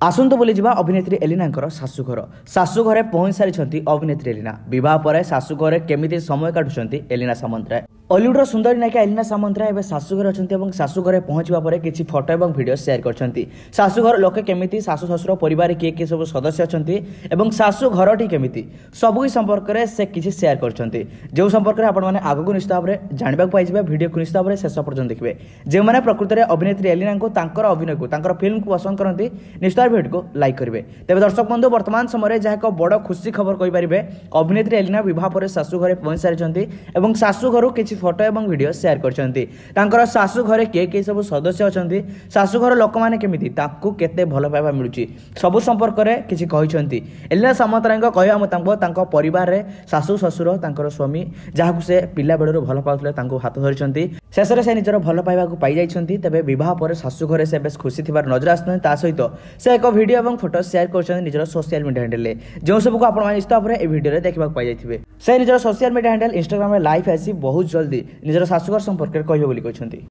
आसतु बोली जा अभिनेत्री एलिना शाशुघर शाशुघर पहुंच सारी अभिनेत्री एलिना बह पर शाशुघर केमी समय काटुंट एलिना सामंतराय हॉलीवुड सुंदरी नायिका एलिना सामंतराय एवं शाशुघर अच्छा शाशुघर पहुंचा पर किसी फोटो और वीडियो शेयर कर शाशुघर लोके केमी शाशु शशुर परिवार किए किए सब सदस्य अच्छा शाशुघर केमी सबू संपर्क में से किसी शेयर कर जो संपर्क में आपने आगक निश्चित भाव में जानवा पाइबे वीडियो को निश्चित भाव में शेष पर्यटन देखिए जो मैंने प्रकृत में अभिनेत्री एलिना को अभिनय को फिल्म को पसंद करती निश्चित भिडियो को लाइक करेंगे तेज दर्शक बंधु वर्तमान समय जहाँ एक बड़ खुशी खबर कहींपारे अभिनेत्री एलिना बह पर शाशुघर पहुंच सारी शाशुघर किसी फोटो और वीडियो शेयर कर शाशुघर किए किए सब सदस्य अच्छा शाशुघर लोक मैंने केमी केते भल पाइबा मिलूँ सबू संपर्क में किसी कहते एलिना सामंतराय कहवा मुताबिक परिवार में शाशु शशुर स्वामी जहाँ से पिला बेलू भल पाते हाथ धरी शेष में से निजर भल पाइबा पाई जाइए तेज बह पर शाशुघर से बेस खुशी थी नजर आसुँ सहित से एक वीडियो और फोटो शेयर कर निजर सोशल मीडिया हैंडल जो सबको आप निश्चित भाव में वीडियो देखा पाई जाइए से निजर सोशल मीडिया हैंडल इंस्टाग्राम में लाइव आसी बहुत जल्दी निजर शाशुघर संपर्क में कहते।